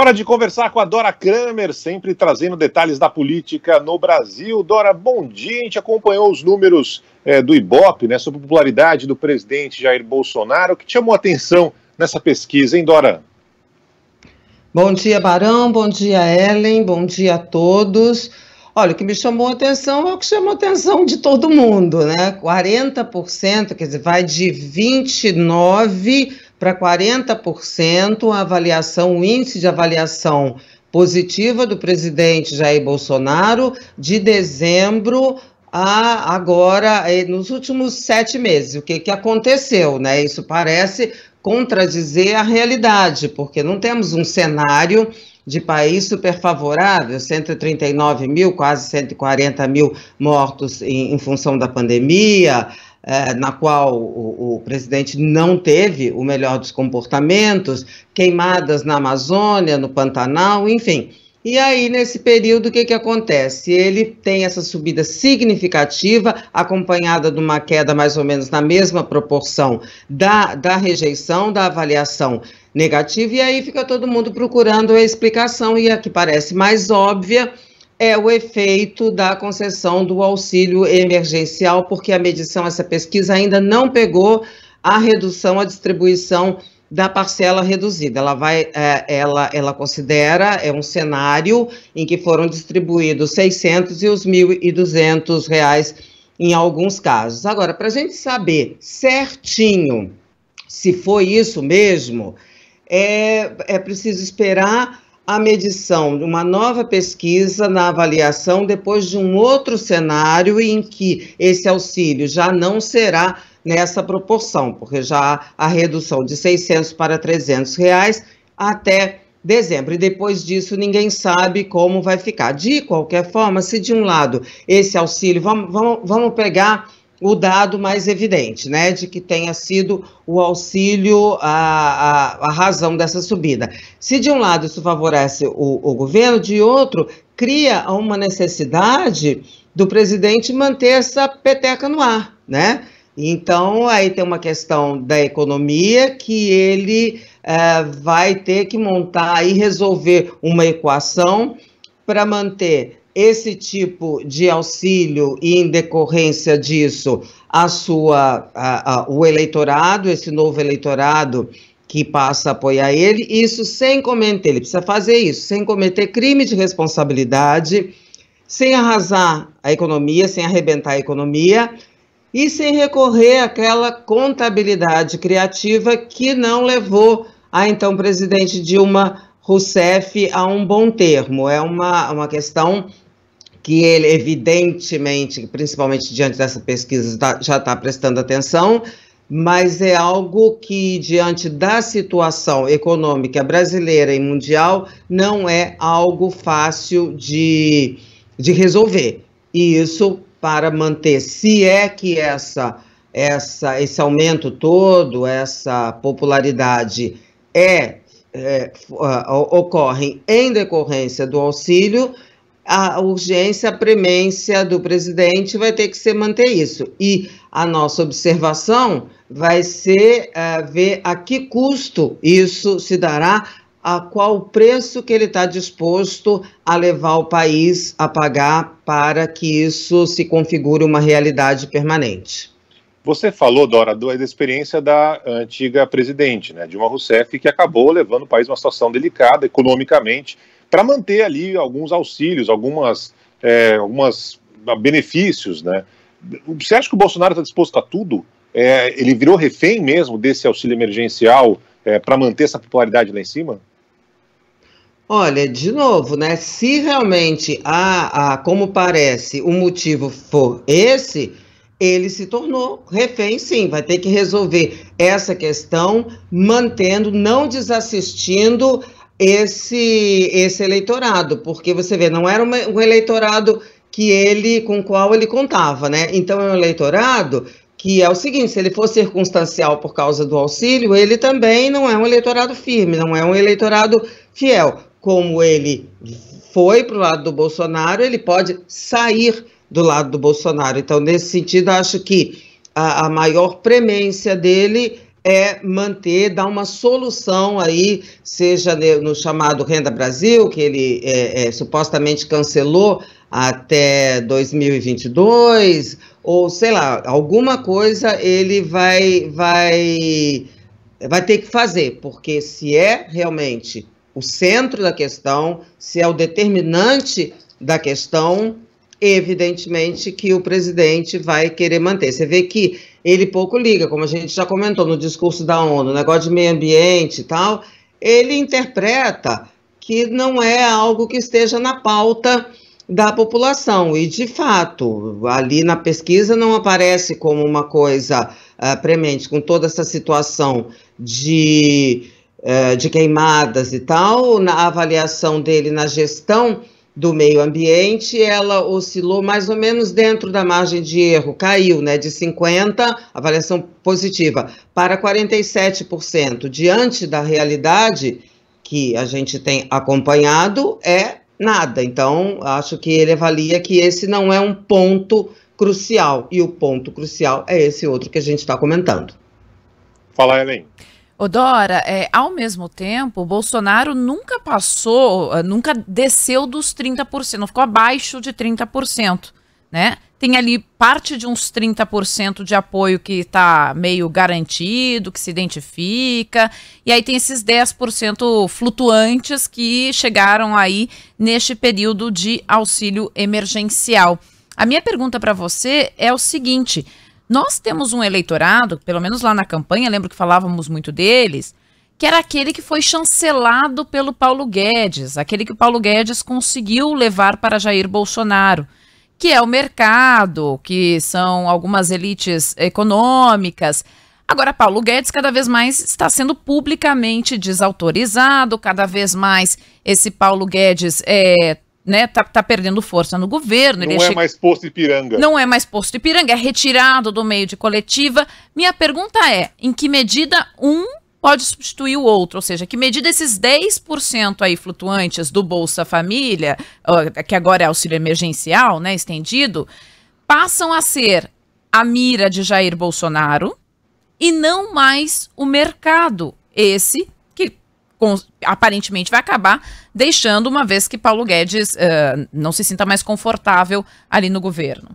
Hora de conversar com a Dora Kramer, sempre trazendo detalhes da política no Brasil. Dora, bom dia. A gente acompanhou os números do Ibope, né, sobre a popularidade do presidente Jair Bolsonaro. O que te chamou a atenção nessa pesquisa, hein, Dora? Bom dia, Barão. Bom dia, Ellen. Bom dia a todos. Olha, o que me chamou a atenção é o que chamou a atenção de todo mundo, né? 40%, quer dizer, vai de 29% para 40% a avaliação, o índice de avaliação positiva do presidente Jair Bolsonaro de dezembro a agora, nos últimos 7 meses. O que aconteceu, né? Isso parece contradizer a realidade, porque não temos um cenário de país super favorável, 139 mil, quase 140 mil mortos em função da pandemia, na qual o presidente não teve o melhor dos comportamentos, queimadas na Amazônia, no Pantanal, enfim. E aí, nesse período, o que acontece? Ele tem essa subida significativa, acompanhada de uma queda mais ou menos na mesma proporção da rejeição, da avaliação negativa, e aí fica todo mundo procurando a explicação, e a que parece mais óbvia é o efeito da concessão do auxílio emergencial, porque a medição, essa pesquisa ainda não pegou a redução, a distribuição da parcela reduzida. Ela considera um cenário em que foram distribuídos 600 e os R$ 1.200 em alguns casos. Agora, para a gente saber certinho se foi isso mesmo, é preciso esperar a medição de uma nova pesquisa na avaliação depois de um outro cenário em que esse auxílio já não será nessa proporção, porque já a redução de 600 para R$ 300 até dezembro, e depois disso ninguém sabe como vai ficar. De qualquer forma, se de um lado esse auxílio, vamos pegar o dado mais evidente, né, de que tenha sido o auxílio a razão dessa subida. Se de um lado isso favorece o governo, de outro, cria uma necessidade do presidente manter essa peteca no ar, né? Então, aí tem uma questão da economia que ele vai ter que montar e resolver uma equação para manter esse tipo de auxílio e, em decorrência disso, o eleitorado, esse novo eleitorado que passa a apoiar ele, isso sem cometer, ele precisa fazer isso, sem cometer crime de responsabilidade, sem arrasar a economia, sem arrebentar a economia, e sem recorrer àquela contabilidade criativa que não levou a então presidente Dilma Rousseff a um bom termo. É uma questão que ele, evidentemente, principalmente diante dessa pesquisa, já está prestando atenção, mas é algo que, diante da situação econômica brasileira e mundial, não é algo fácil de resolver. E isso para manter, se é que esse aumento todo, essa popularidade ocorre em decorrência do auxílio, a urgência, a premência do presidente vai ter que ser manter isso. E a nossa observação vai ser ver a que custo isso se dará, a qual preço que ele está disposto a levar o país a pagar para que isso se configure uma realidade permanente. Você falou, Dora, da experiência da antiga presidente, né, Dilma Rousseff, que acabou levando o país a uma situação delicada economicamente, para manter ali alguns auxílios, alguns benefícios, né? Você acha que o Bolsonaro está disposto a tudo? Ele virou refém mesmo desse auxílio emergencial para manter essa popularidade lá em cima? Olha, de novo, né? Se realmente como parece, o motivo for esse, ele se tornou refém, sim. Vai ter que resolver essa questão, mantendo, não desassistindo esse eleitorado, porque você vê, não era um eleitorado com o qual ele contava, né? Então é um eleitorado que é o seguinte: se ele for circunstancial por causa do auxílio, ele também não é um eleitorado firme, não é um eleitorado fiel. Como ele foi para o lado do Bolsonaro, ele pode sair do lado do Bolsonaro. Então, nesse sentido, acho que a maior premência dele é manter, dar uma solução aí, seja no chamado Renda Brasil, que ele supostamente cancelou até 2022, ou sei lá, alguma coisa ele vai ter que fazer, porque se é realmente o centro da questão, se é o determinante da questão, evidentemente que o presidente vai querer manter. Você vê que ele pouco liga, como a gente já comentou no discurso da ONU, negócio de meio ambiente e tal, ele interpreta que não é algo que esteja na pauta da população, e de fato, ali na pesquisa não aparece como uma coisa premente, com toda essa situação de queimadas e tal. Na avaliação dele na gestão do meio ambiente, ela oscilou mais ou menos dentro da margem de erro, caiu, né, de 50%, avaliação positiva, para 47%. Diante da realidade que a gente tem acompanhado, é nada. Então, acho que ele avalia que esse não é um ponto crucial, e o ponto crucial é esse outro que a gente está comentando. Fala, Helen. Ô Dora, ao mesmo tempo, o Bolsonaro nunca nunca desceu dos 30%, não ficou abaixo de 30%, né? Tem ali parte de uns 30% de apoio que está meio garantido, que se identifica, e aí tem esses 10% flutuantes que chegaram aí neste período de auxílio emergencial. A minha pergunta para você é o seguinte: nós temos um eleitorado, pelo menos lá na campanha, lembro que falávamos muito deles, que era aquele que foi chancelado pelo Paulo Guedes, aquele que o Paulo Guedes conseguiu levar para Jair Bolsonaro, que é o mercado, que são algumas elites econômicas. Agora, Paulo Guedes cada vez mais está sendo publicamente desautorizado, cada vez mais esse Paulo Guedes tá perdendo força no governo. Não é mais posto Ipiranga. Não é mais posto Ipiranga, é retirado do meio de coletiva. Minha pergunta é, em que medida um pode substituir o outro? Ou seja, que medida esses 10% aí flutuantes do Bolsa Família, que agora é auxílio emergencial, né, estendido, passam a ser a mira de Jair Bolsonaro e não mais o mercado, esse que aparentemente vai acabar deixando, uma vez que Paulo Guedes não se sinta mais confortável ali no governo.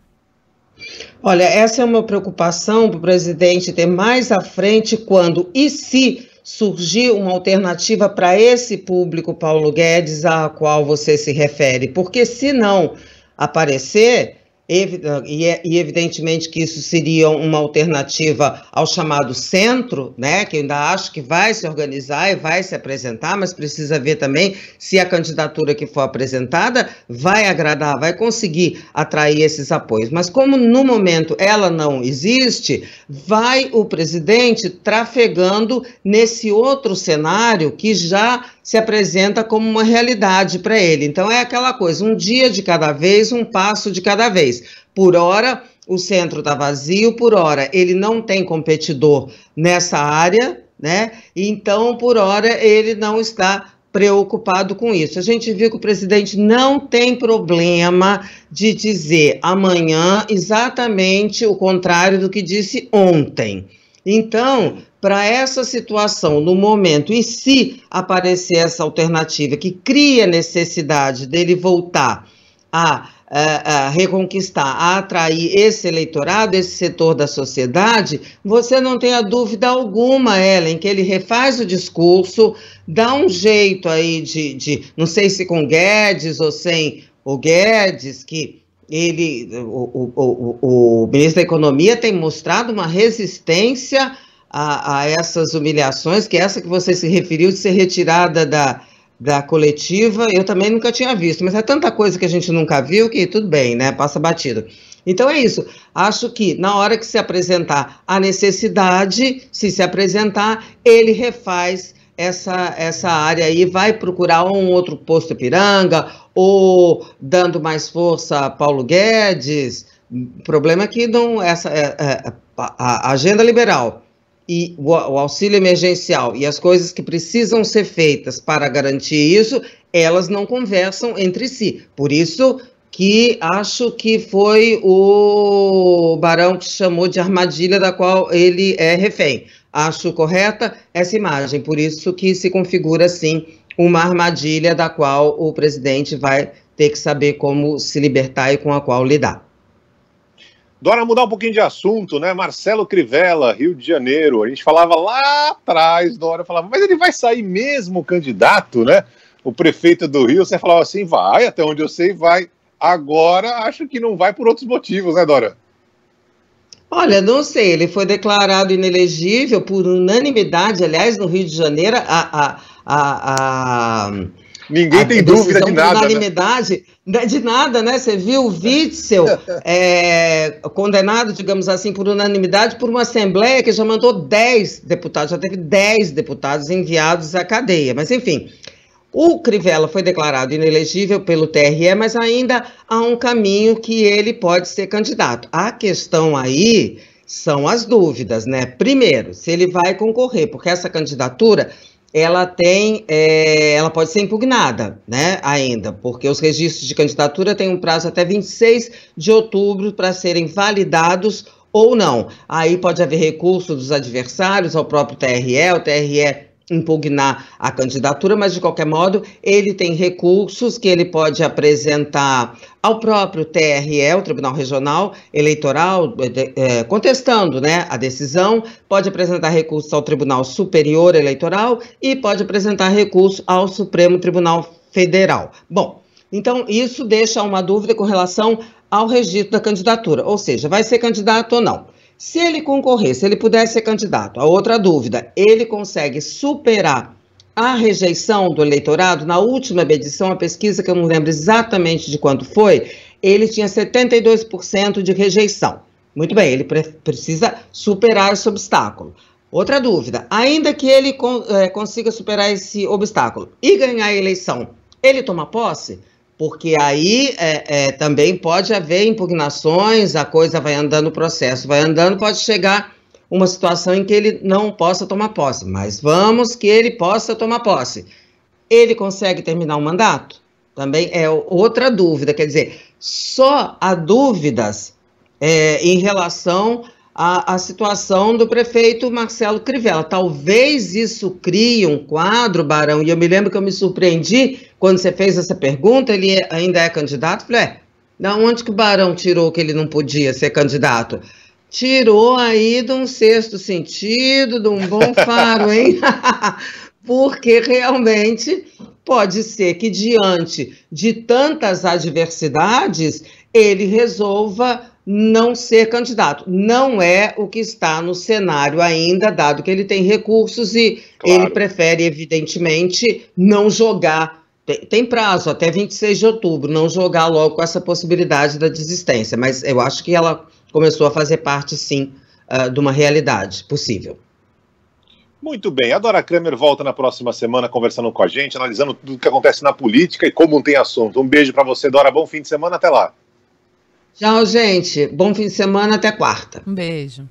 Olha, essa é uma preocupação para o presidente ter mais à frente quando e se surgir uma alternativa para esse público, Paulo Guedes, a qual você se refere. Porque se não aparecer, e evidentemente que isso seria uma alternativa ao chamado centro, né, que eu ainda acho que vai se organizar e vai se apresentar, mas precisa ver também se a candidatura que for apresentada vai agradar, vai conseguir atrair esses apoios. Mas como no momento ela não existe, vai o presidente trafegando nesse outro cenário que já se apresenta como uma realidade para ele. Então é aquela coisa, um dia de cada vez, um passo de cada vez. Por hora, o centro está vazio, por hora ele não tem competidor nessa área, né? Então, por hora, ele não está preocupado com isso. A gente viu que o presidente não tem problema de dizer amanhã exatamente o contrário do que disse ontem. Então, para essa situação, no momento, e se aparecer essa alternativa que cria necessidade dele voltar a reconquistar, a atrair esse eleitorado, esse setor da sociedade, você não tenha dúvida alguma, Ellen, que ele refaz o discurso, dá um jeito aí não sei se com Guedes ou sem o Guedes, que o ministro da Economia tem mostrado uma resistência a essas humilhações, que essa que você se referiu de ser retirada da coletiva, eu também nunca tinha visto, mas é tanta coisa que a gente nunca viu que tudo bem, né, passa batido. Então é isso, acho que na hora que se apresentar a necessidade, se apresentar, ele refaz essa área aí, vai procurar um outro posto Ipiranga, ou dando mais força a Paulo Guedes. O problema é que a agenda liberal e o auxílio emergencial e as coisas que precisam ser feitas para garantir isso, elas não conversam entre si. Por isso que acho que foi o Barão que chamou de armadilha da qual ele é refém. acho correta essa imagem, por isso que se configura, sim, uma armadilha da qual o presidente vai ter que saber como se libertar e com a qual lidar. Dora, mudar um pouquinho de assunto, né? Marcelo Crivella, Rio de Janeiro. A gente falava lá atrás, Dora falava, mas ele vai sair mesmo candidato, né? O prefeito do Rio, você falava assim, vai, até onde eu sei, vai. Agora, acho que não vai por outros motivos, né, Dora? Olha, não sei, ele foi declarado inelegível por unanimidade, aliás, no Rio de Janeiro, ninguém tem dúvida de nada, unanimidade, né? De nada, né? Você viu o Witzel condenado, digamos assim, por unanimidade por uma Assembleia que já mandou 10 deputados, já teve 10 deputados enviados à cadeia. Mas, enfim, o Crivella foi declarado inelegível pelo TRE, mas ainda há um caminho que ele pode ser candidato. A questão aí são as dúvidas, né? Primeiro, se ele vai concorrer, porque essa candidatura ela pode ser impugnada, né, ainda, porque os registros de candidatura têm um prazo até 26 de outubro para serem validados ou não. Aí pode haver recurso dos adversários ao próprio TRE, o TRE impugnar a candidatura, mas de qualquer modo ele tem recursos que ele pode apresentar ao próprio TRE, o Tribunal Regional Eleitoral, contestando, né, a decisão, pode apresentar recurso ao Tribunal Superior Eleitoral e pode apresentar recurso ao Supremo Tribunal Federal. Bom, então isso deixa uma dúvida com relação ao registro da candidatura, ou seja, vai ser candidato ou não. Se ele concorrer, se ele puder ser candidato, a outra dúvida, ele consegue superar a rejeição do eleitorado? Na última medição, a pesquisa, que eu não lembro exatamente de quanto foi, ele tinha 72% de rejeição. Muito bem, ele precisa superar esse obstáculo. Outra dúvida, ainda que ele consiga superar esse obstáculo e ganhar a eleição, ele toma posse? Porque aí também pode haver impugnações, a coisa vai andando, o processo vai andando, pode chegar uma situação em que ele não possa tomar posse, mas vamos que ele possa tomar posse. Ele consegue terminar o mandato? Também é outra dúvida, quer dizer, só há dúvidas em relação à situação do prefeito Marcelo Crivella. Talvez isso crie um quadro, Barão, e eu me lembro que eu me surpreendi quando você fez essa pergunta, ele ainda é candidato? Falei, da onde que o Barão tirou que ele não podia ser candidato? Tirou aí de um sexto sentido, de um bom faro, hein? Porque realmente pode ser que diante de tantas adversidades, ele resolva não ser candidato. Não é o que está no cenário ainda, dado que ele tem recursos e claro, ele prefere, evidentemente, não jogar. Tem prazo, até 26 de outubro, não jogar logo com essa possibilidade da desistência. Mas eu acho que ela começou a fazer parte, sim, de uma realidade possível. Muito bem, a Dora Kramer volta na próxima semana conversando com a gente, analisando tudo que acontece na política e como tem assunto. Um beijo para você, Dora, bom fim de semana, até lá. Tchau, gente. Bom fim de semana, até quarta. Um beijo.